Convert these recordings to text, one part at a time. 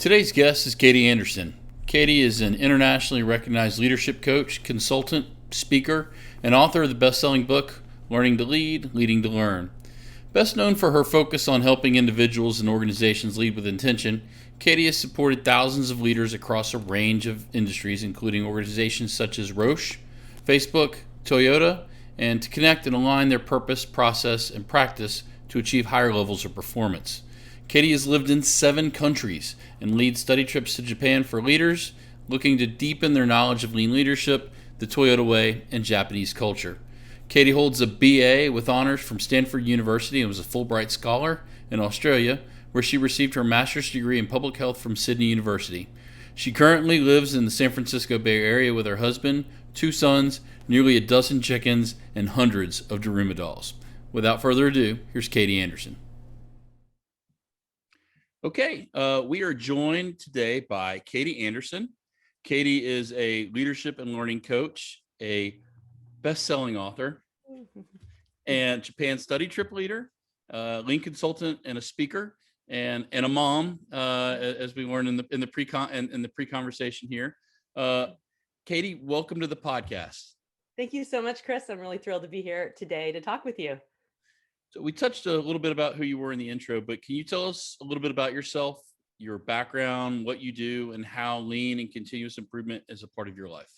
Today's guest is Katie Anderson. Katie is an internationally recognized leadership coach, consultant, speaker, and author of the best-selling book, Learning to Lead, Leading to Learn. Best known for her focus on helping individuals and organizations lead with intention, Katie has supported thousands of leaders across a range of industries, including organizations such as Roche, Facebook, Toyota, and to connect and align their purpose, process, and practice to achieve higher levels of performance. Katie has lived in 7 countries and leads study trips to Japan for leaders looking to deepen their knowledge of lean leadership, the Toyota way, and Japanese culture. Katie holds a BA with honors from Stanford University and was a Fulbright Scholar in Australia, where she received her master's degree in public health from Sydney University. She currently lives in the San Francisco Bay Area with her husband, 2 sons, nearly a dozen chickens, and hundreds of daruma dolls. Without further ado, here's Katie Anderson. Okay, we are joined today by Katie Anderson. Katie is a leadership and learning coach, a best-selling author, and Japan study trip leader, lean consultant, and a speaker, and a mom, as we learned in the pre-conversation here. Katie, welcome to the podcast. Thank you so much, Chris. I'm really thrilled to be here today to talk with you. So we touched a little bit about who you were in the intro, but can you tell us a little bit about yourself, your background, what you do, and how lean and continuous improvement is a part of your life?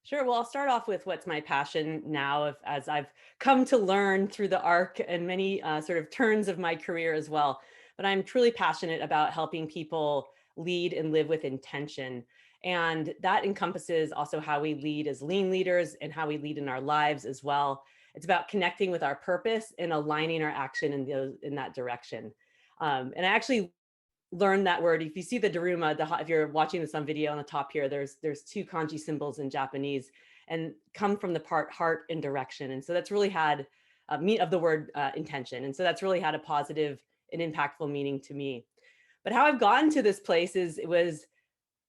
Sure. Well, I'll start off with what's my passion now, as I've come to learn through the arc and many sort of turns of my career as well. But I'm truly passionate about helping people lead and live with intention. And that encompasses also how we lead as lean leaders and how we lead in our lives as well. It's about connecting with our purpose and aligning our action in that direction. And I actually learned that word. If you see the daruma, if you're watching this on video on the top here, there's 2 kanji symbols in Japanese and come from the part heart and direction. And so that's really had meaning of the word intention. And so that's really had a positive and impactful meaning to me. But how I've gotten to this place it was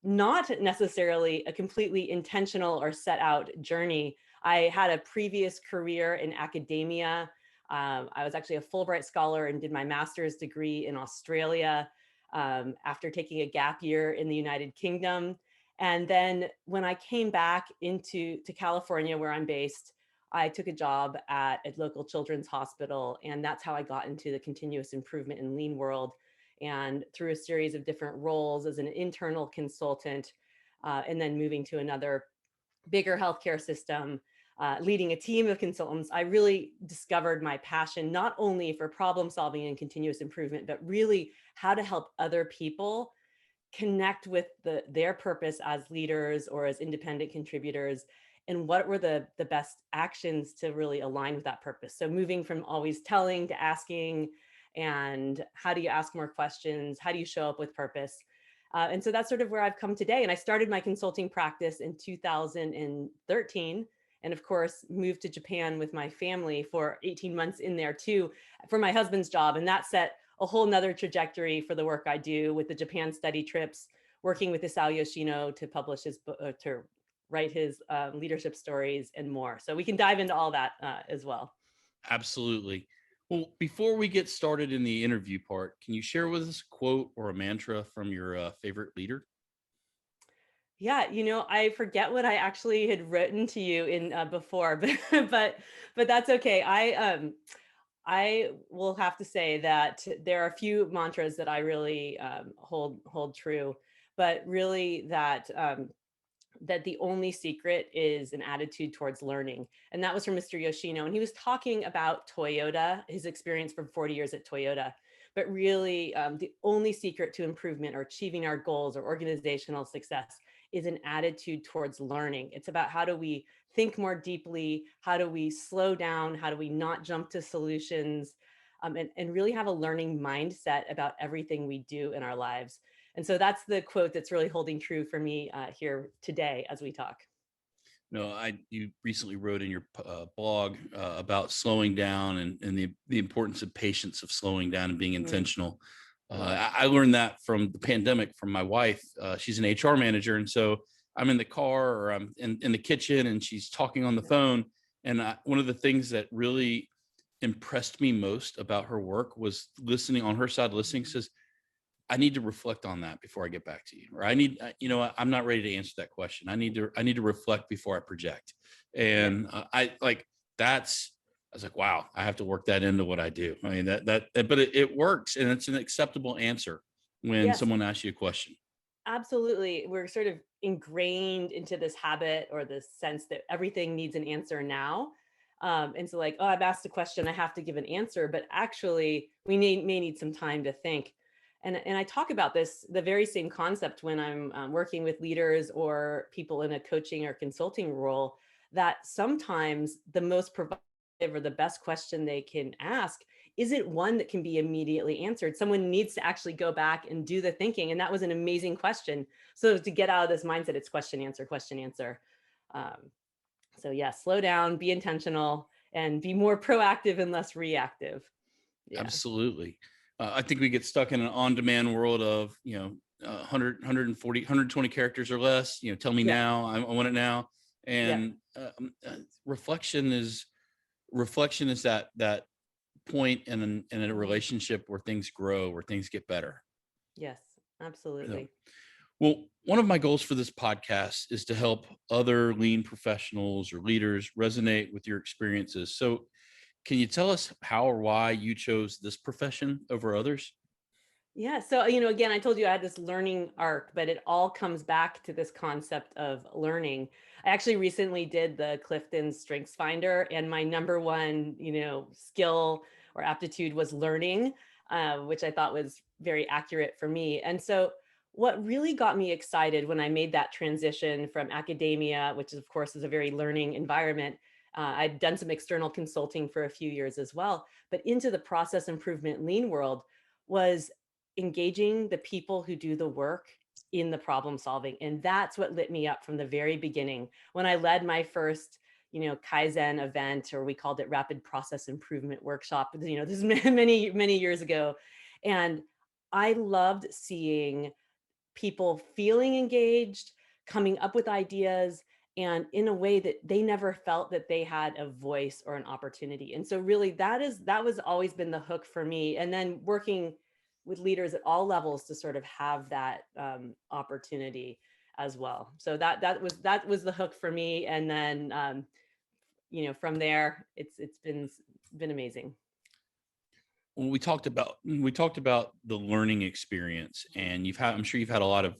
not necessarily a completely intentional or set out journey. I had a previous career in academia. I was actually a Fulbright Scholar and did my master's degree in Australia after taking a gap year in the United Kingdom. And then when I came back to California, where I'm based, I took a job at a local children's hospital. And that's how I got into the continuous improvement and lean world. And through a series of different roles as an internal consultant, and then moving to another bigger healthcare system, leading a team of consultants, I really discovered my passion, not only for problem solving and continuous improvement, but really how to help other people connect with their purpose as leaders or as independent contributors, and what were the best actions to really align with that purpose. So moving from always telling to asking, and how do you ask more questions? How do you show up with purpose? And so that's sort of where I've come today. And I started my consulting practice in 2013. And of course, moved to Japan with my family for 18 months in there too, for my husband's job. And that set a whole nother trajectory for the work I do with the Japan study trips, working with Isao Yoshino to publish his book, to write his leadership stories and more. So we can dive into all that as well. Absolutely. Well, before we get started in the interview part, can you share with us a quote or a mantra from your favorite leader? Yeah, I forget what I actually had written to you in before, but that's okay. I will have to say that there are a few mantras that I really hold true, but really that the only secret is an attitude towards learning. And that was from Mr. Yoshino. And he was talking about Toyota, his experience for 40 years at Toyota. But really, the only secret to improvement or achieving our goals or organizational success is an attitude towards learning. It's about how do we think more deeply? How do we slow down? How do we not jump to solutions? And really have a learning mindset about everything we do in our lives. And so that's the quote that's really holding true for me here today as we talk. No, you recently wrote in your blog about slowing down and the importance of patience of slowing down and being intentional. I learned that from the pandemic from my wife. She's an HR manager. And so I'm in the car or I'm in the kitchen and she's talking on the phone. And one of the things that really impressed me most about her work was listening on her side, listening says, I need to reflect on that before I get back to you, or you know what, I'm not ready to answer that question. I need to reflect before I project. Yep. And that's, I was like, wow, I have to work that into what I do. I mean, but it works, and it's an acceptable answer when Yes. someone asks you a question. Absolutely. We're sort of ingrained into this habit or this sense that everything needs an answer now. And so like, oh, I've asked a question, I have to give an answer, but actually may need some time to think. And I talk about this, the very same concept when I'm working with leaders or people in a coaching or consulting role, that sometimes the most provocative or the best question they can ask isn't one that can be immediately answered. Someone needs to actually go back and do the thinking. And that was an amazing question. So to get out of this mindset, it's question, answer, question, answer. Um, so yeah, slow down, be intentional, and be more proactive and less reactive. Yeah. Absolutely. I think we get stuck in an on-demand world of, 100, 140, 120 characters or less. Tell me Yeah. now. I want it now. Yeah. And reflection is that point in a relationship where things grow, where things get better. Yes, So, absolutely. well, one of my goals for this podcast is to help other lean professionals or leaders resonate with your experiences. So, can you tell us how or why you chose this profession over others? Yeah. So, again, I told you I had this learning arc, but it all comes back to this concept of learning. I actually recently did the Clifton Strengths Finder, and my number one, skill or aptitude was learning, which I thought was very accurate for me. And so, what really got me excited when I made that transition from academia, which is, of course, is a very learning environment. I'd done some external consulting for a few years as well, but into the process improvement lean world was engaging the people who do the work in the problem solving. And that's what lit me up from the very beginning. When I led my first, Kaizen event, or we called it rapid process improvement workshop, this is many, many years ago. And I loved seeing people feeling engaged, coming up with ideas, and in a way that they never felt that they had a voice or an opportunity. And so really that was always been the hook for me. And then working with leaders at all levels to sort of have that opportunity as well. So that was the hook for me. And then from there it's been amazing. When we talked about the learning experience, and I'm sure you've had a lot of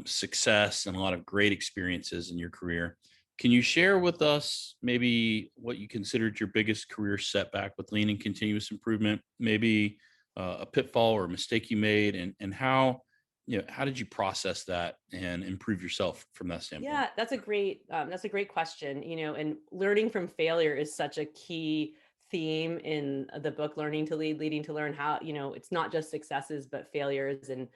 success and a lot of great experiences in your career. Can you share with us maybe what you considered your biggest career setback with lean and continuous improvement? Maybe a pitfall or a mistake you made, and how did you process that and improve yourself from that standpoint? Yeah, that's a great question. And learning from failure is such a key theme in the book Learning to Lead, Leading to Learn. How it's not just successes but failures, and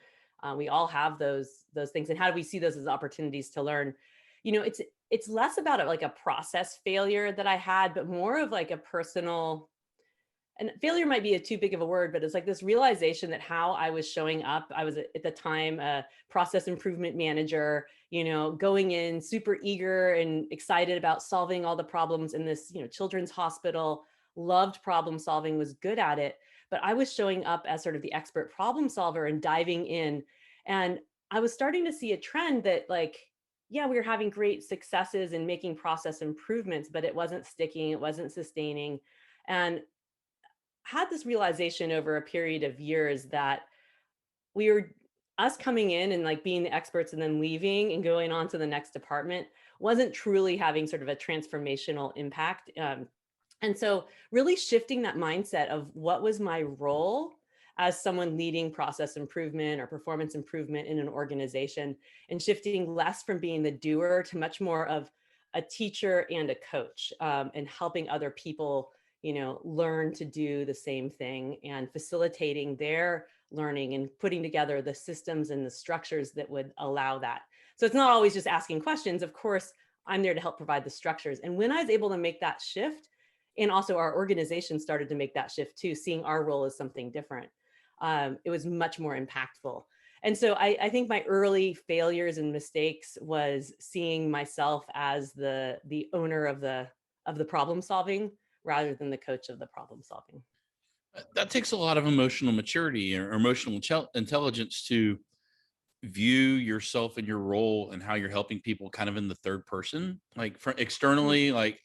we all have those things. And how do we see those as opportunities to learn? It's less about like a process failure that I had, but more of like a personal, and failure might be a too big of a word, but it's like this realization that how I was showing up. I was at the time a process improvement manager, going in super eager and excited about solving all the problems in this, children's hospital, loved problem solving, was good at it. But I was showing up as sort of the expert problem solver and diving in. And I was starting to see a trend that like, yeah, we were having great successes in making process improvements, but it wasn't sticking, it wasn't sustaining. And had this realization over a period of years that we were us coming in and like being the experts and then leaving and going on to the next department wasn't truly having sort of a transformational impact. And so really shifting that mindset of what was my role as someone leading process improvement or performance improvement in an organization, and shifting less from being the doer to much more of a teacher and a coach, and helping other people learn to do the same thing and facilitating their learning and putting together the systems and the structures that would allow that. So it's not always just asking questions. Of course, I'm there to help provide the structures. And when I was able to make that shift, and also our organization started to make that shift too, seeing our role as something different, it was much more impactful. And so I think my early failures and mistakes was seeing myself as the owner of the problem solving rather than the coach of the problem solving. That takes a lot of emotional maturity or emotional intelligence to view yourself and your role and how you're helping people kind of in the third person, like from Mm, externally, like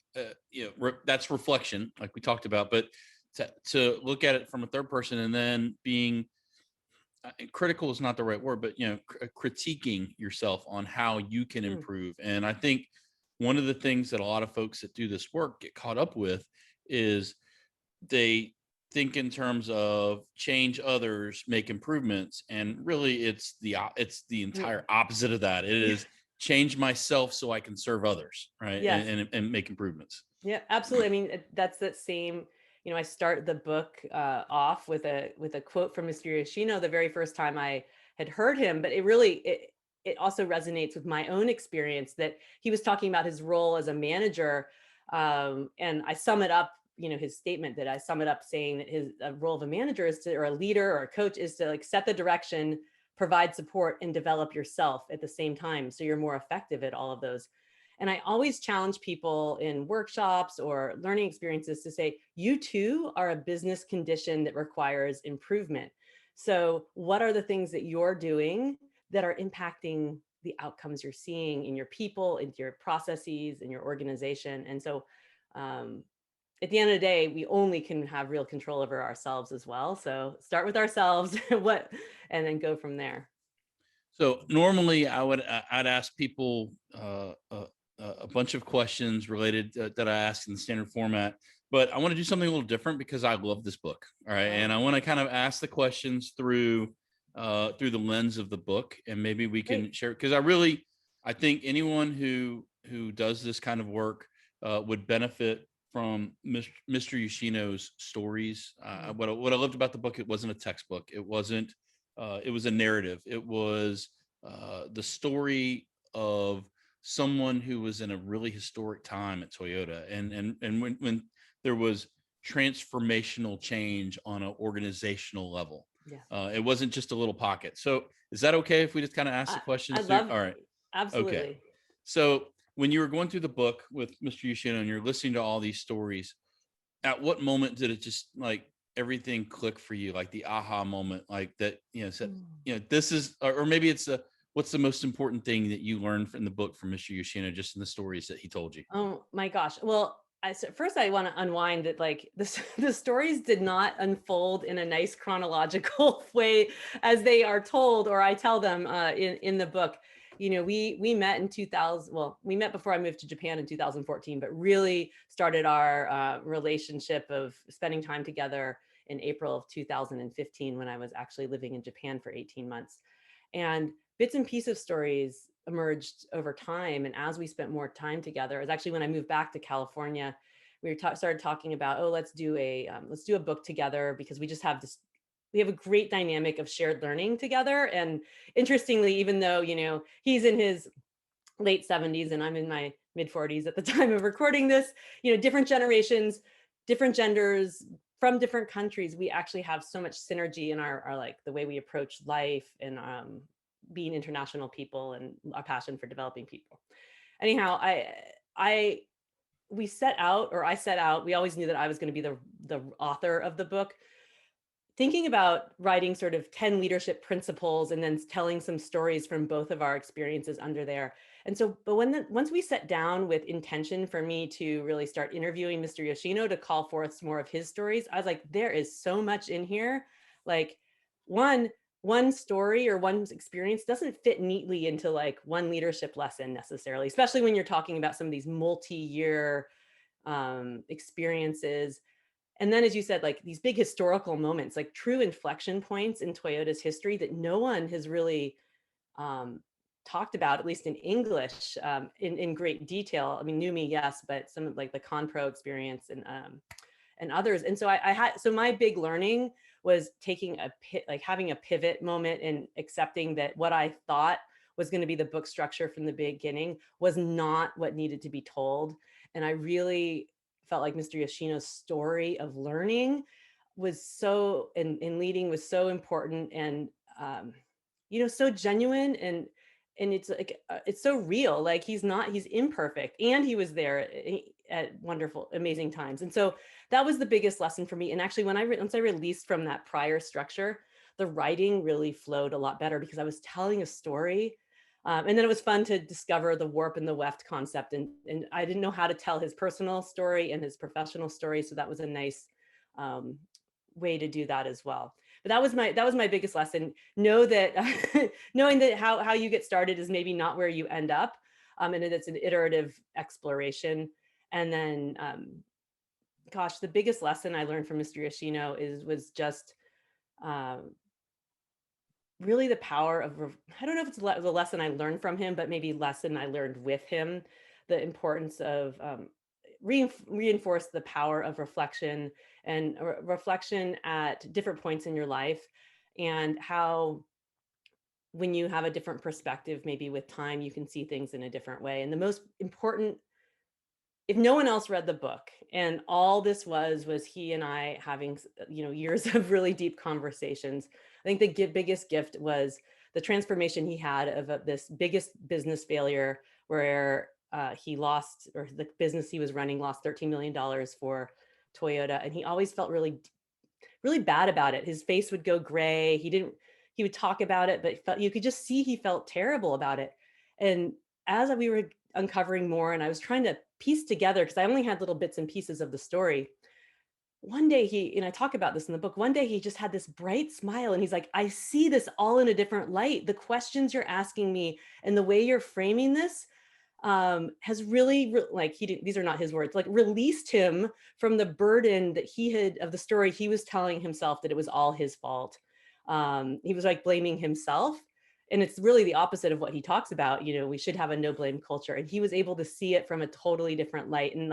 that's reflection, like we talked about, but to look at it from a third person and then being critical is not the right word, but critiquing yourself on how you can mm, improve. And I think one of the things that a lot of folks that do this work get caught up with is they think in terms of change others, make improvements, and really it's the yeah. entire opposite of that. It is change myself so I can serve others, right, Yes. and make improvements. Yeah, absolutely. I mean, that's that same, I start the book off with a quote from Mr. Yoshino the very first time I had heard him, but it also resonates with my own experience that he was talking about his role as a manager. And I sum it up, his statement that I sum it up saying that his role of a manager is to, or a leader or a coach is to like set the direction, provide support, and develop yourself at the same time. So you're more effective at all of those. And I always challenge people in workshops or learning experiences to say, you too are a business condition that requires improvement. So, what are the things that you're doing that are impacting the outcomes you're seeing in your people, in your processes, in your organization? And so, um, at the end of the day, we only can have real control over ourselves as well. So, start with ourselves, and then go from there. So normally I'd ask people a bunch of questions related that I ask in the standard format, but I want to do something a little different because I love this book. All right, and Oh, I want to kind of ask the questions through the lens of the book, and maybe we can great. share because I think anyone who does this kind of work would benefit from Mr. Yoshino's stories. Mm, What I loved about the book, it wasn't a textbook. It was a narrative. It was the story of someone who was in a really historic time at Toyota, and when there was transformational change on an organizational level. yes. It wasn't just a little pocket. So is that okay if we just kind of ask the I questions through? love All right. Okay. absolutely. So when you were going through the book with Mr. Yoshino and you're listening to all these stories, at what moment did it just like everything click for you, like the aha moment, like that, said, Mm. this is, or maybe it's what's the most important thing that you learned from the book from Mr. Yoshino, just in the stories that he told you? Oh my gosh. Well, first I want to unwind that like this the stories did not unfold in a nice chronological way as they are told or I tell them in the book. We met in 2000. Well, we met before I moved to Japan in 2014, but really started our relationship of spending time together in April of 2015 when I was actually living in Japan for 18 months. And bits and pieces of stories emerged over time. And as we spent more time together, it was actually when I moved back to California, started talking about, oh, let's do a book together because we have a great dynamic of shared learning together. And interestingly, even though he's in his late 70s and I'm in my mid 40s at the time of recording this, different generations, different genders, from different countries, we actually have so much synergy in our like the way we approach life and being international people and our passion for developing people. Anyhow, I we set out, or I set out, we always knew that I was going to be the author of the book, thinking about writing sort of 10 leadership principles and then telling some stories from both of our experiences under there. And so, but once we sat down with intention for me to really start interviewing Mr. Yoshino to call forth more of his stories, I was like, there is so much in here. Like one, one story or one experience doesn't fit neatly into like one leadership lesson necessarily, especially when you're talking about some of these multi-year experiences. And then, as you said, like these big historical moments, like true inflection points in Toyota's history that no one has really um, talked about, at least in English, in great detail. I mean, Numi, yes, but some of like the Conpro experience and others. And so so my big learning was having a pivot moment and accepting that what I thought was going to be the book structure from the beginning was not what needed to be told. And I really felt like Mr. Yoshino's story of learning was so, and leading was so important and, so genuine and it's like, it's so real. Like he's imperfect and he was there. at wonderful, amazing times. And so that was the biggest lesson for me. And actually, once I released from that prior structure, the writing really flowed a lot better because I was telling a story. And then it was fun to discover the warp and the weft concept. And I didn't know how to tell his personal story and his professional story. So that was a nice um, way to do that as well. But that was my biggest lesson. Know that knowing that how you get started is maybe not where you end up, and that it's an iterative exploration. And then, gosh, the biggest lesson I learned from Mr. Yoshino was just um, really the power of, I don't know if it's the lesson I learned from him, but maybe lesson I learned with him, the importance of reinforce the power of reflection and reflection at different points in your life, and how when you have a different perspective, maybe with time, you can see things in a different way. And the most important, if no one else read the book and all this was he and I having, years of really deep conversations, I think the biggest gift was the transformation he had of this biggest business failure where he lost, or the business he was running lost $13 million for Toyota. And he always felt really, really bad about it. His face would go gray. He would talk about it, but you could just see he felt terrible about it. And as we were uncovering more and I was trying to piece together, because I only had little bits and pieces of the story, one day and I talk about this in the book, one day he just had this bright smile and he's like, I see this all in a different light. The questions you're asking me and the way you're framing this has really these are not his words, like released him from the burden that he had of the story he was telling himself, that it was all his fault. He was like blaming himself. And it's really the opposite of what he talks about. We should have a no blame culture. And he was able to see it from a totally different light. And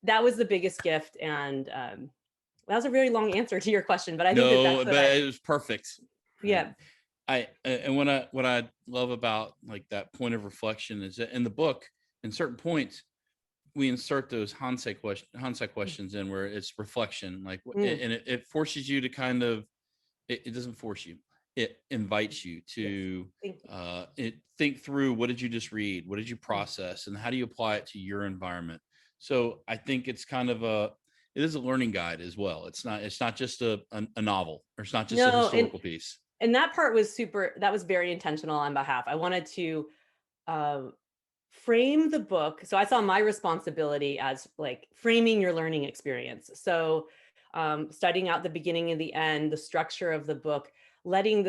that was the biggest gift. And that was a very long answer to your question, but I think No, but it was perfect. Yeah. And what I love about like that point of reflection is that in the book, in certain points, we insert those hindsight questions in where it's reflection, and it forces you to kind of, it doesn't force you, it invites you to think through, what did you just read, what did you process, and how do you apply it to your environment. So I think it's kind of it is a learning guide as well. It's not just a novel, or it's not just a historical piece. And that part was that was very intentional on behalf. I wanted to frame the book. So I saw my responsibility as like framing your learning experience. So studying out the beginning and the end, the structure of the book, let it,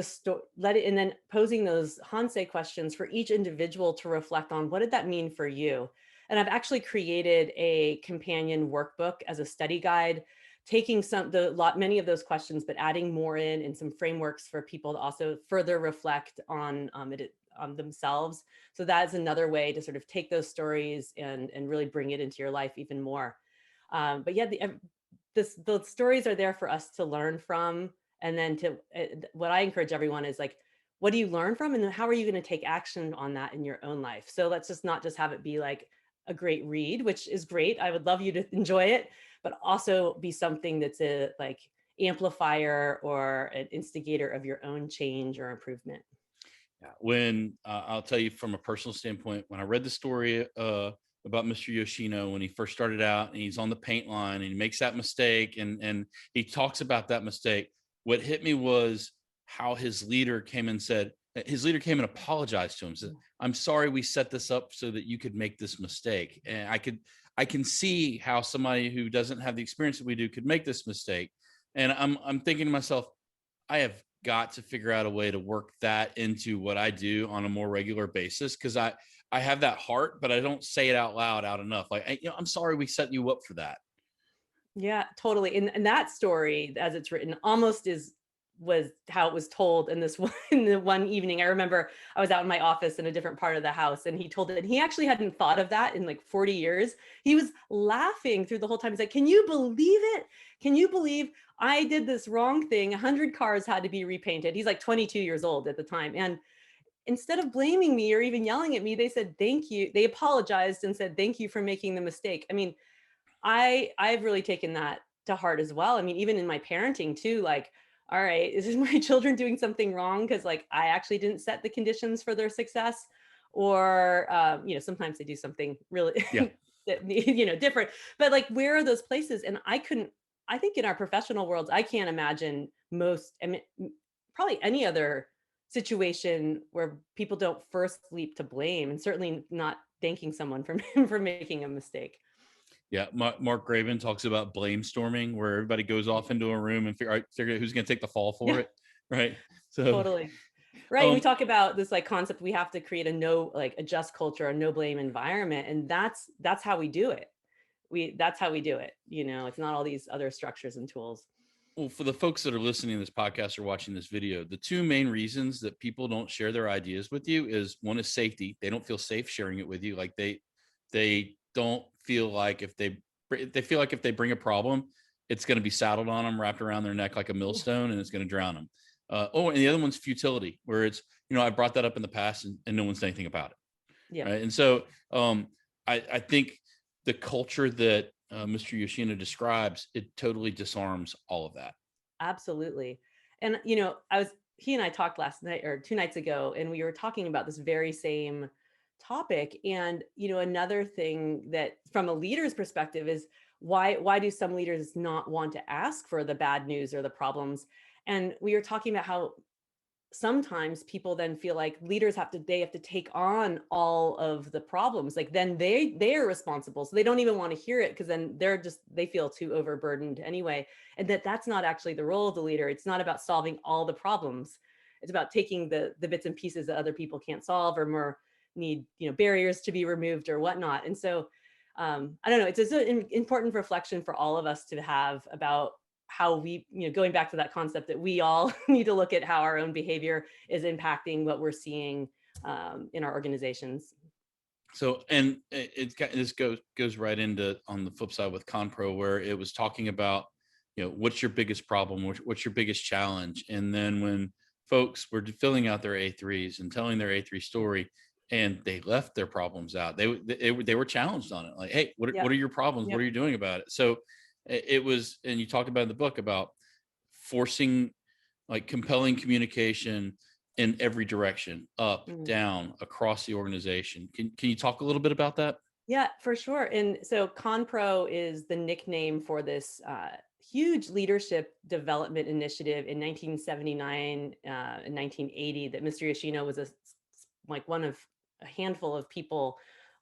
and then posing those Hansei questions for each individual to reflect on, what did that mean for you? And I've actually created a companion workbook as a study guide, taking many of those questions, but adding more in and some frameworks for people to also further reflect on themselves. So that's another way to sort of take those stories and really bring it into your life even more. But yeah, the stories are there for us to learn from. And then what I encourage everyone is like, what do you learn from? And then how are you going to take action on that in your own life? So let's just not just have it be like a great read, which is great. I would love you to enjoy it, but also be something that's a like amplifier or an instigator of your own change or improvement. Yeah. When I'll tell you from a personal standpoint, when I read the story about Mr. Yoshino, when he first started out and he's on the paint line and he makes that mistake and he talks about that mistake, what hit me was how his leader came and apologized to him, said, I'm sorry we set this up so that you could make this mistake. And I can see how somebody who doesn't have the experience that we do could make this mistake. And I'm thinking to myself, I have got to figure out a way to work that into what I do on a more regular basis, because I have that heart, but I don't say it out loud out enough. Like, I'm sorry we set you up for that. Yeah, totally. And that story, as it's written, almost was how it was told in the one evening. I remember I was out in my office in a different part of the house, and he told it, and he actually hadn't thought of that in like 40 years. He was laughing through the whole time. He's like, can you believe it? Can you believe I did this wrong thing? 100 cars had to be repainted. He's like 22 years old at the time. And instead of blaming me or even yelling at me, they said, thank you. They apologized and said, thank you for making the mistake. I mean, I've really taken that to heart as well. I mean, even in my parenting too, like, all right, is my children doing something wrong because like I actually didn't set the conditions for their success? Or sometimes they do something really that need, different, but like, where are those places? And I think in our professional worlds, I can't imagine I mean, probably any other situation where people don't first leap to blame, and certainly not thanking someone for, for making a mistake. Yeah, Mark Graven talks about blame storming, where everybody goes off into a room and figure out who's going to take the fall for Yeah, it, right? So, totally. Right. And we um, talk about this like concept, we have to create a just culture, a no blame environment. And that's how we do it. That's how we do it. It's not all these other structures and tools. well, for the folks that are listening to this podcast or watching this video, the two main reasons that people don't share their ideas with you is, one is safety. They don't feel safe sharing it with you. Like they don't feel like they feel like if they bring a problem, it's going to be saddled on them, wrapped around their neck like a Yeah. millstone, and it's going to drown them. And the other one's futility, where it's, I brought that up in the past and no one's done anything about it. Yeah, Right. And so I think the culture that Mr. Yoshino describes, it totally disarms all of that. absolutely. And, he and I talked last night or 2 nights ago, and we were talking about this very same topic. And, another thing that from a leader's perspective is, why do some leaders not want to ask for the bad news or the problems? And we were talking about how sometimes people then feel like leaders they have to take on all of the problems, like then they're responsible, so they don't even want to hear it, because then they feel too overburdened anyway. And that's not actually the role of the leader. It's not about solving all the problems. It's about taking the bits and pieces that other people can't solve or more need barriers to be removed or whatnot. And so I don't know, it's an important reflection for all of us to have about how we, going back to that concept that we all need to look at how our own behavior is impacting what we're seeing in our organizations. So, and this goes right into on the flip side with Conpro, where it was talking about, what's your biggest problem, what's your biggest challenge, and then when folks were filling out their A3s and telling their A3 story, and they left their problems out, they were challenged on it, like, hey, Yep. what are your problems? What Yep. are you doing about it? So, it was, and you talked about in the book about forcing, like, compelling communication in every direction, up, Mhm. down, across the organization. Can you talk a little bit about that? Yeah, for sure. And so Conpro is the nickname for this huge leadership development initiative in 1979 and 1980 that Mr. Yoshino was like one of a handful of people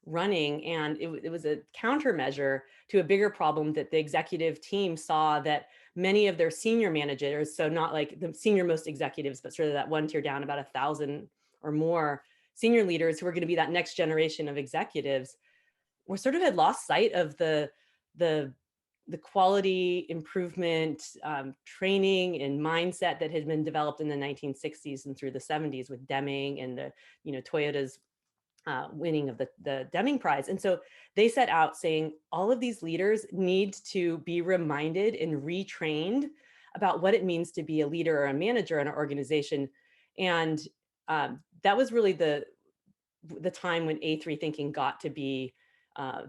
running. And it was a countermeasure to a bigger problem that the executive team saw, that many of their senior managers, so not like the senior most executives, but sort of that one tier down, about 1,000 or more senior leaders who are going to be that next generation of executives, we sort of had lost sight of the the quality improvement training and mindset that had been developed in the 1960s and through the 70s with Deming and the Toyota's winning of the Deming Prize. And so they set out saying all of these leaders need to be reminded and retrained about what it means to be a leader or a manager in an organization. And that was really the time when A3 thinking got to be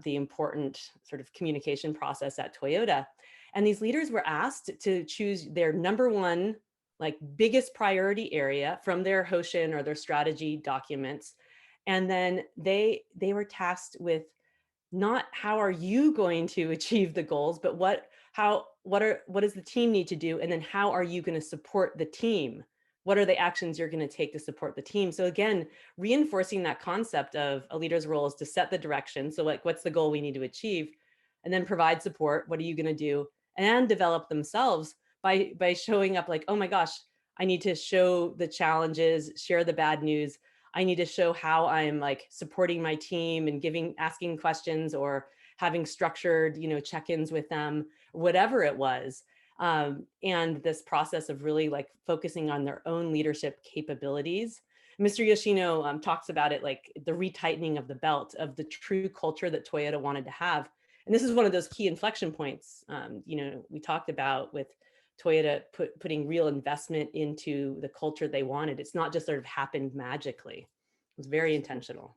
the important sort of communication process at Toyota. And these leaders were asked to choose their number one, like, biggest priority area from their Hoshin or their strategy documents. And then they were tasked with not how are you going to achieve the goals, but what does the team need to do? And then how are you going to support the team? What are the actions you're going to take to support the team? So again, reinforcing that concept of a leader's role is to set the direction. So like, what's the goal we need to achieve? And then provide support. What are you going to do? And develop themselves by showing up like, oh my gosh, I need to show the challenges, share the bad news. I need to show how I'm like supporting my team and asking questions or having structured, check-ins with them, whatever it was. And this process of really like focusing on their own leadership capabilities. Mr. Yoshino talks about it like the retightening of the belt of the true culture that Toyota wanted to have. And this is one of those key inflection points, we talked about with Toyota putting real investment into the culture they wanted. It's not just sort of happened magically. It was very intentional.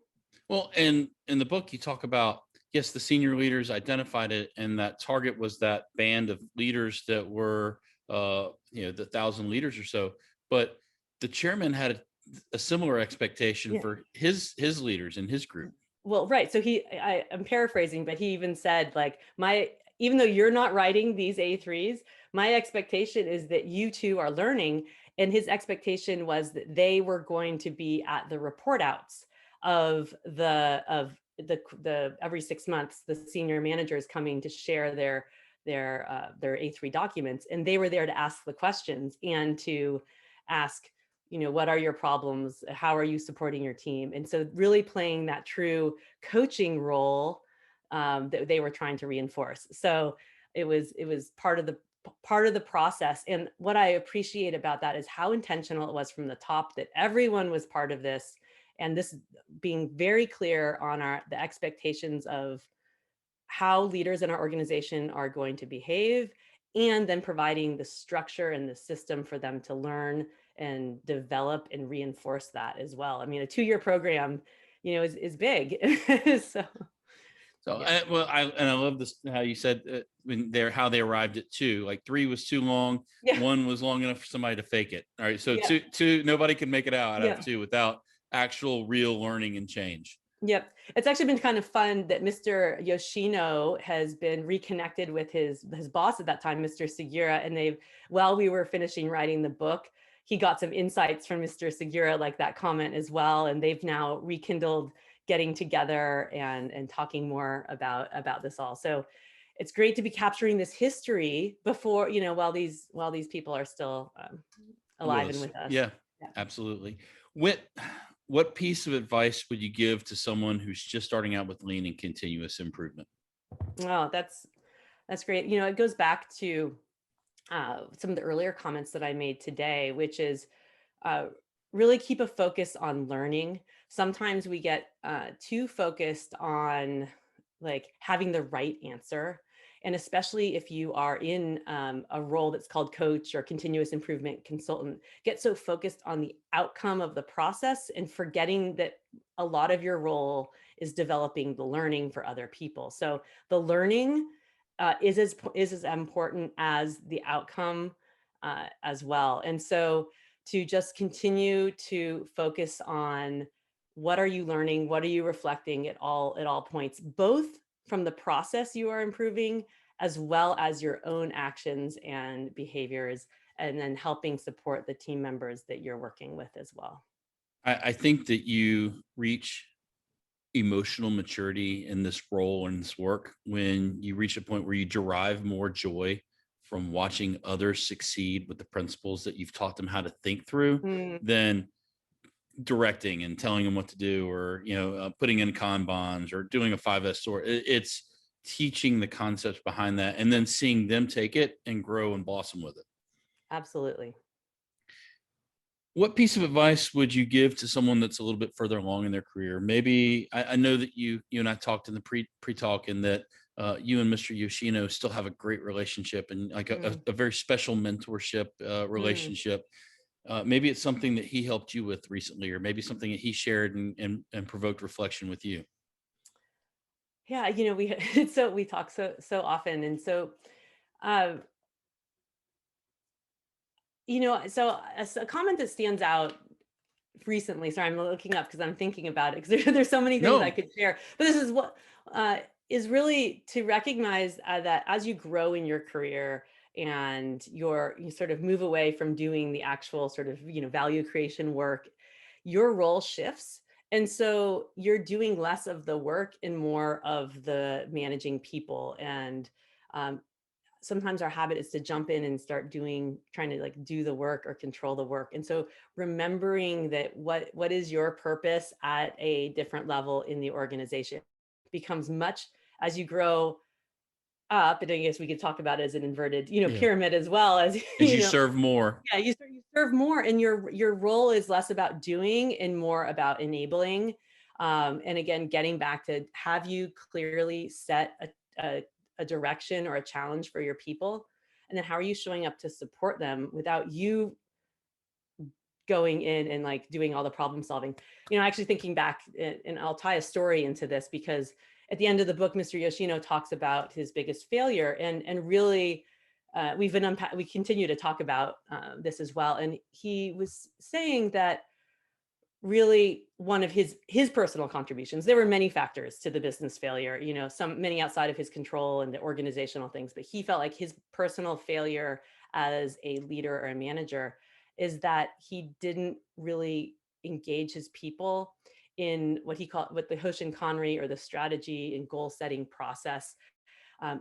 Well, and in the book, you talk about, yes, the senior leaders identified it, and that target was that band of leaders that were, the 1,000 leaders or so. But the chairman had a similar expectation Yeah. for his leaders in his group. Well, right. So I'm paraphrasing, but he even said, like, even though you're not writing these A3s, my expectation is that you two are learning. And his expectation was that they were going to be at the report outs of the every 6 months, the senior managers coming to share their A3 documents. And they were there to ask the questions and to ask, what are your problems? How are you supporting your team? And so really playing that true coaching role that they were trying to reinforce. So it was part of the process. And what I appreciate about that is how intentional it was from the top, that everyone was part of this, and this being very clear on the expectations of how leaders in our organization are going to behave, and then providing the structure and the system for them to learn and develop and reinforce that as well. I mean, a 2-year program, is big. So So, yeah. I love this how you said how they arrived at two. Like three was too long, Yeah. one was long enough for somebody to fake it. All right, so Yeah. two nobody can make it out of Yeah. two without actual real learning and change. Yep. It's actually been kind of fun that Mr. Yoshino has been reconnected with his boss at that time, Mr. Segura, and while we were finishing writing the book, he got some insights from Mr. Segura, like that comment as well, and they've now rekindled getting together and talking more about this all. So it's great to be capturing this history before, while these people are still With alive and us, with us. yeah, Yeah. absolutely. What what piece of advice would you give to someone who's just starting out with lean and continuous improvement? Oh, that's great. It goes back to some of the earlier comments that I made today, which is uh, really keep a focus on learning. Sometimes we get too focused on like having the right answer. And especially if you are in a role that's called coach or continuous improvement consultant, get so focused on the outcome of the process and forgetting that a lot of your role is developing the learning for other people. So the learning is as important as the outcome as well. And so to just continue to focus on what are you learning, what are you reflecting at all points, both from the process you are improving as well as your own actions and behaviors, and then helping support the team members that you're working with as well. I think that you reach emotional maturity in this role and this work when you reach a point where you derive more joy from watching others succeed with the principles that you've taught them how to think through Mm, than directing and telling them what to do, or putting in kanbans or doing a 5S sort. It's teaching the concepts behind that and then seeing them take it and grow and blossom with it. absolutely. What piece of advice would you give to someone that's a little bit further along in their career? Maybe I know that you and I talked in the pre talk, and that you and Mr. Yoshino still have a great relationship and like Mm, a very special mentorship mm. relationship. Maybe it's something that he helped you with recently, or maybe something that he shared and provoked reflection with you. Yeah, we so we talk so often, and so uh, so a comment that stands out recently. Sorry, I'm looking up because I'm thinking about it, because there's so many things I No, could share. But this is what is really to recognize that as you grow in your career and you sort of move away from doing the actual sort of value creation work, your role shifts. And so you're doing less of the work and more of the managing people. And um, sometimes our habit is to jump in and start trying to like do the work or control the work. And so remembering that what is your purpose at a different level in the organization becomes much, as you grow up, and I guess we could talk about it as an inverted, yeah, pyramid as well as, as you serve more. yeah, you serve more, and your role is less about doing and more about enabling. And again, getting back to, have you clearly set a direction or a challenge for your people? And then how are you showing up to support them without you going in and like doing all the problem solving? Actually thinking back, and I'll tie a story into this, because at the end of the book, Mr. Yoshino talks about his biggest failure, and really we continue to talk about this as well. And he was saying that really one of his personal contributions. There were many factors to the business failure, many outside of his control and the organizational things, but he felt like his personal failure as a leader or a manager is that he didn't really engage his people in what the Hoshin Conry, or the strategy and goal setting process.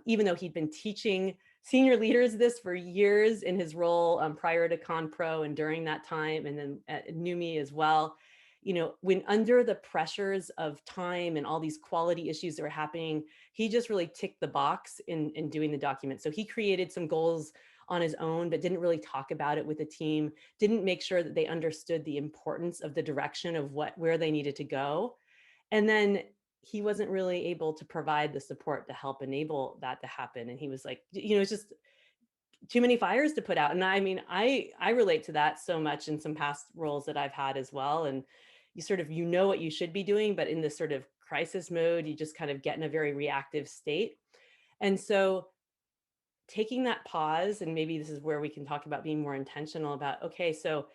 Even though he'd been teaching senior leaders this for years in his role prior to ConPro and during that time, and then at NUMI as well. When under the pressures of time and all these quality issues that were happening, he just really ticked the box in doing the document. So he created some goals on his own, but didn't really talk about it with the team, didn't make sure that they understood the importance of the direction of where they needed to go. And then he wasn't really able to provide the support to help enable that to happen. And he was like, it's just too many fires to put out. And I mean, I relate to that so much in some past roles that I've had as well. And you sort of, what you should be doing, but in this sort of crisis mode, you just kind of get in a very reactive state. And so taking that pause, and maybe this is where we can talk about being more intentional about, okay, so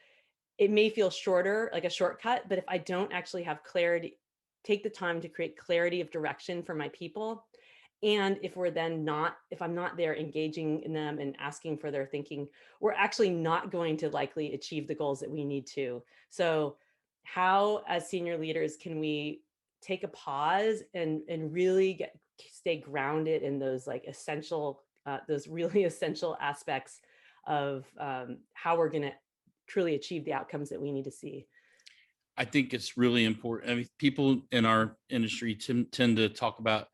it may feel shorter, like a shortcut, but if I don't actually have clarity, take the time to create clarity of direction for my people. And if I'm not there engaging in them and asking for their thinking, we're actually not going to likely achieve the goals that we need to. So how, as senior leaders, can we take a pause and really stay grounded in those those really essential aspects of how we're going to truly achieve the outcomes that we need to see? I think it's really important. I mean, people in our industry tend to talk about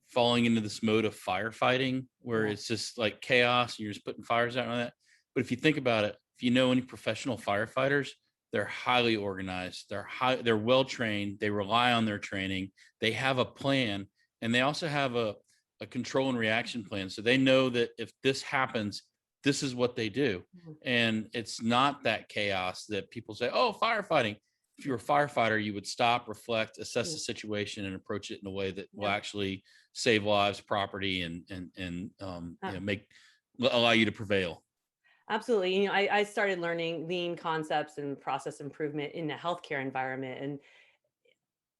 falling into this mode of firefighting where Yeah. it's just like chaos and you're just putting fires out on that. But if you think about it, if you know any professional firefighters, they're highly organized, they're well trained, they rely on their training, they have a plan, and they also have a control and reaction plan. So they know that if this happens, this is what they do. Mhm. And it's not that chaos that people say, oh, firefighting. If you're a firefighter, you would stop, reflect, assess Yeah. the situation, and approach it in a way that will Yeah. actually save lives, property, and Uh, allow you to prevail. Absolutely. I started learning lean concepts and process improvement in a healthcare environment. And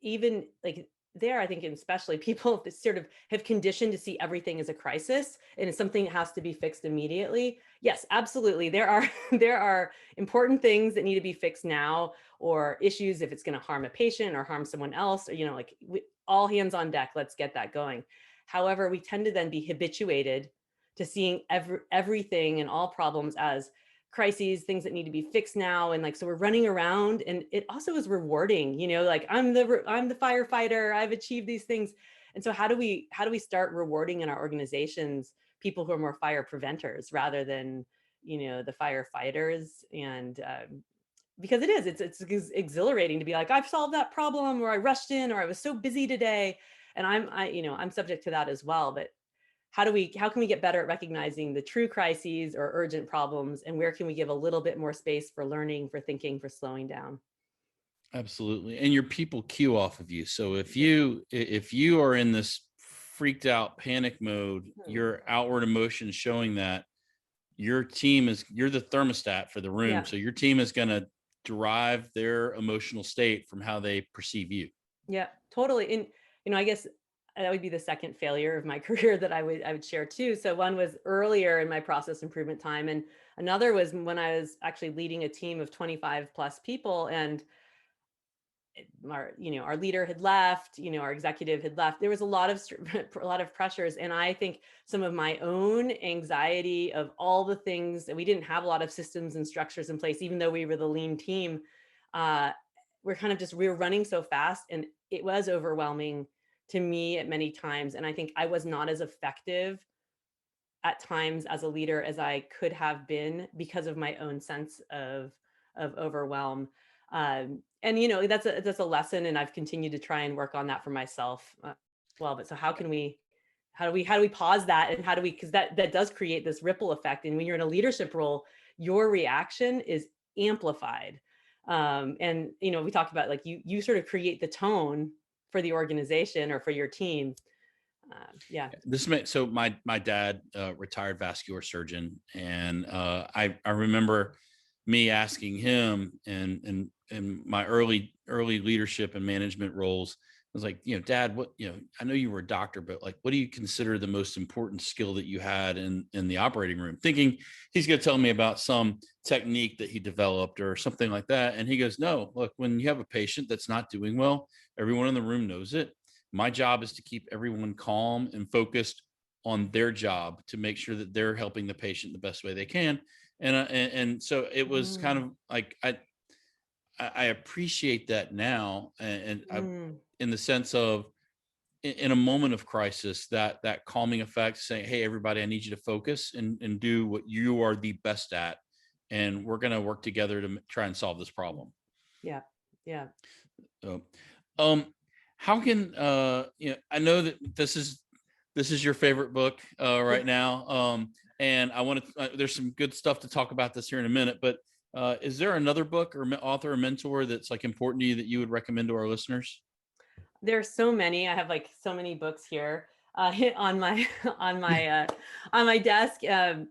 even like there, I think, and especially people that sort of have conditioned to see everything as a crisis and it's something that has to be fixed immediately. Yes, absolutely. There are there are important things that need to be fixed now, or issues if it's going to harm a patient or harm someone else, or all hands on deck. Let's get that going. However, we tend to then be habituated to seeing everything and all problems as crises, things that need to be fixed now. And so we're running around, and it also is rewarding, like I'm the firefighter, I've achieved these things. And so how do we start rewarding in our organizations people who are more fire preventers rather than, the firefighters? And because it's exhilarating to be like, I've solved that problem, or I rushed in, or I was so busy today. And I'm subject to that as well. But how can we get better at recognizing the true crises or urgent problems, and where can we give a little bit more space for learning, for thinking, for slowing down? Absolutely. And your people cue off of you. So Yeah. if you are in this freaked out panic mode, Hmm. your outward emotions showing that you're the thermostat for the room. Yeah. So your team is going to derive their emotional state from how they perceive you. Yeah, totally. And I guess that would be the second failure of my career that I would share too. So one was earlier in my process improvement time, and another was when I was actually leading a team of 25 plus people. And our leader had left, our executive had left. There was a lot of a lot of pressures, and I think some of my own anxiety of all the things that we didn't have a lot of systems and structures in place, even though we were the lean team. uh we were running so fast, and it was overwhelming to me at many times. And I think I was not as effective at times as a leader as I could have been because of my own sense of overwhelm. And that's a lesson, and I've continued to try and work on that for myself. Well, but so how do we pause that, and because that does create this ripple effect, and when you're in a leadership role, your reaction is amplified. And we talked about, like, you sort of create the tone for the organization or for your team. Yeah. So my dad, retired vascular surgeon, and I remember me asking him and my early leadership and management roles. I was like, Dad, what, I know you were a doctor, but like, what do you consider the most important skill that you had in the operating room? Thinking he's going to tell me about some technique that he developed or something like that. And he goes, no, look, when you have a patient that's not doing well, everyone in the room knows it. My job is to keep everyone calm and focused on their job to make sure that they're helping the patient the best way they can. And so it was kind of like, I appreciate that now. In the sense of, in a moment of crisis, that calming effect, saying, hey, everybody, I need you to focus and do what you are the best at. And we're going to work together to try and solve this problem. Yeah. Yeah. So, how can, I know that this is your favorite book right now. And I want to, there's some good stuff to talk about this here in a minute, but is there another book or author or mentor that's like important to you that you would recommend to our listeners? There's so many. I have like so many books here on my on my desk. I'm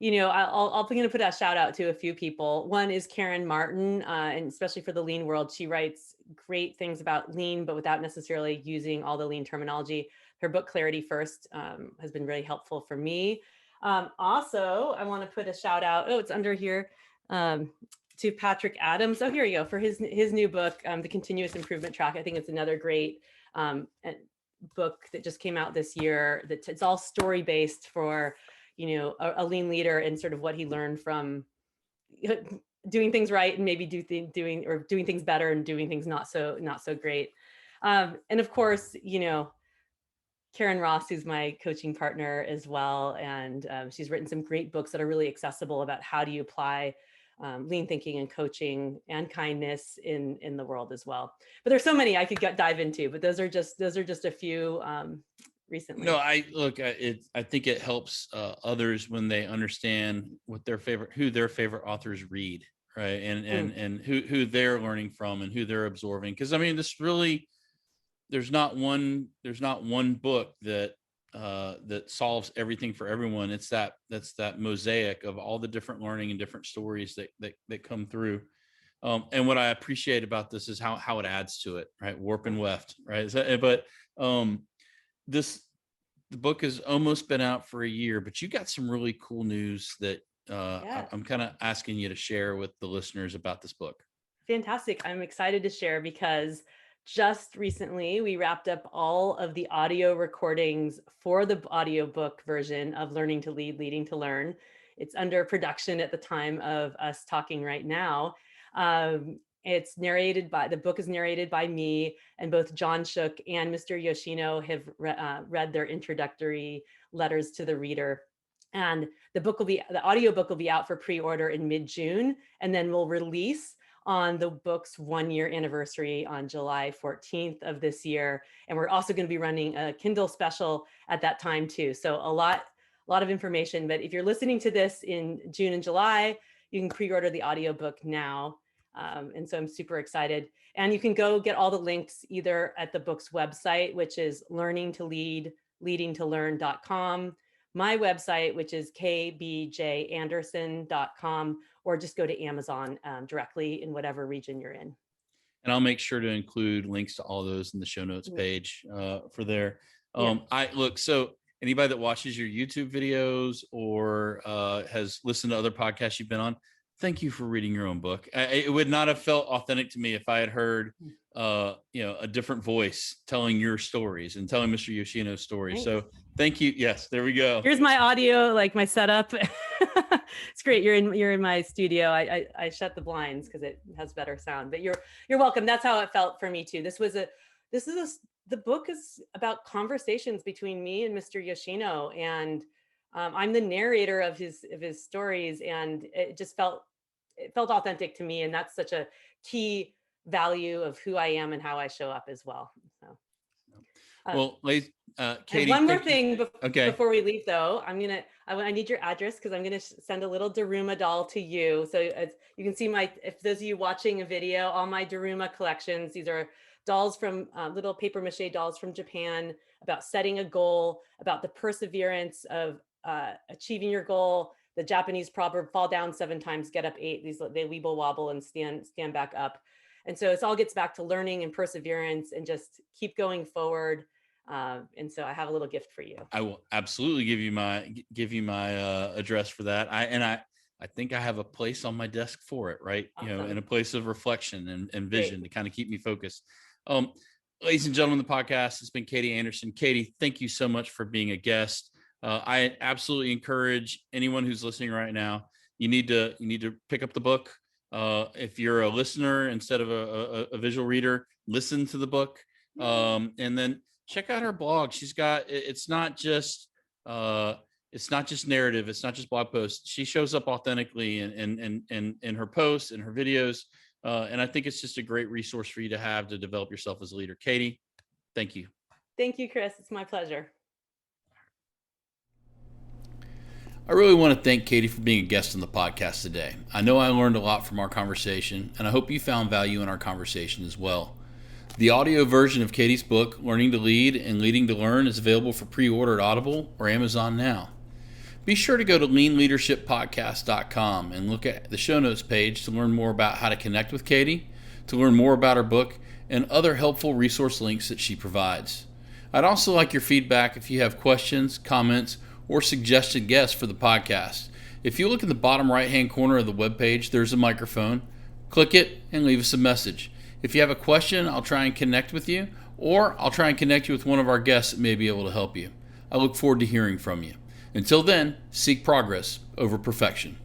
going to put a shout out to a few people. One is Karen Martin, and especially for the lean world, she writes great things about lean, but without necessarily using all the lean terminology. Her book Clarity First has been really helpful for me. Also, I want to put a shout out. Oh, it's under here. To Patrick Adams. Oh, here you go, for his new book, The Continuous Improvement Track. I think it's another great book that just came out this year. That it's all story based for, a lean leader and sort of what he learned from doing things right and maybe doing things better and doing things not so great. And of course, Karen Ross, who's my coaching partner as well, and she's written some great books that are really accessible about how do you apply lean thinking and coaching and kindness in the world as well. But there's so many I could dive into, but those are just a few recently. No, I think it helps others when they understand who their favorite authors read, right? And who they're learning from and who they're absorbing. Because I mean, there's not one book that solves everything for everyone. That's that mosaic of all the different learning and different stories that come through. And what I appreciate about this is how it adds to it, right? Warp and weft, right? But the book has almost been out for a year, but you got some really cool news that I'm kind of asking you to share with the listeners about this book. Fantastic. I'm excited to share because just recently we wrapped up all of the audio recordings for the audiobook version of Learning to Lead, Leading to Learn. It's under production at the time of us talking right now. The book is narrated by me, and both John Shook and Mr. Yoshino have read their introductory letters to the reader. And the audiobook will be out for pre-order in mid-June, and then we'll release on the book's 1-year anniversary on July 14th of this year. And we're also going to be running a Kindle special at that time too. So a lot of information, but if you're listening to this in June and July, you can pre-order the audiobook now. And so I'm super excited. And you can go get all the links either at the book's website, which is learningtolead.leadingtolearn.com, my website, which is kbjanderson.com, or just go to Amazon directly in whatever region you're in. And I'll make sure to include links to all those in the show notes page for there. So anybody that watches your YouTube videos or has listened to other podcasts you've been on, thank you for reading your own book. It would not have felt authentic to me if I had heard, a different voice telling your stories and telling Mr. Yoshino's stories. Thanks. So thank you. Yes, there we go. Here's my audio, like my setup. It's great. You're in my studio. I shut the blinds because it has better sound, but you're welcome. That's how it felt for me too. The book is about conversations between me and Mr. Yoshino, and I'm the narrator of his stories, and it felt authentic to me, and that's such a key value of who I am and how I show up as well. So, well, Katie, one more thing before we leave, though. I need your address because I'm gonna send a little daruma doll to you. So you can see if those of you watching a video, all my daruma collections. These are dolls from little paper mache dolls from Japan, about setting a goal, about the perseverance of achieving your goal, the Japanese proverb, fall down 7 times, get up 8. They weeble wobble and stand back up. And so it all gets back to learning and perseverance and just keep going forward. And so I have a little gift for you. I will absolutely give you my address for that. I think I have a place on my desk for it, right? Awesome. In a place of reflection and vision to kind of keep me focused. Ladies and gentlemen, the podcast has been Katie Anderson. Katie, thank you so much for being a guest. I absolutely encourage anyone who's listening right now. You need to pick up the book. If you're a listener instead of a visual reader, listen to the book, and then check out her blog. She's got, it's not just narrative. It's not just blog posts. She shows up authentically in her posts and her videos. And I think it's just a great resource for you to have to develop yourself as a leader. Katie, thank you. Thank you, Chris. It's my pleasure. I really want to thank Katie for being a guest on the podcast today. I know I learned a lot from our conversation, and I hope you found value in our conversation as well. The audio version of Katie's book, Learning to Lead and Leading to Learn, is available for pre-order at Audible or Amazon now. Be sure to go to leanleadershippodcast.com and look at the show notes page to learn more about how to connect with Katie, to learn more about her book, and other helpful resource links that she provides. I'd also like your feedback if you have questions, comments, or suggested guests for the podcast. If you look in the bottom right-hand corner of the webpage, there's a microphone. Click it and leave us a message. If you have a question, I'll try and connect with you, or I'll try and connect you with one of our guests that may be able to help you. I look forward to hearing from you. Until then, seek progress over perfection.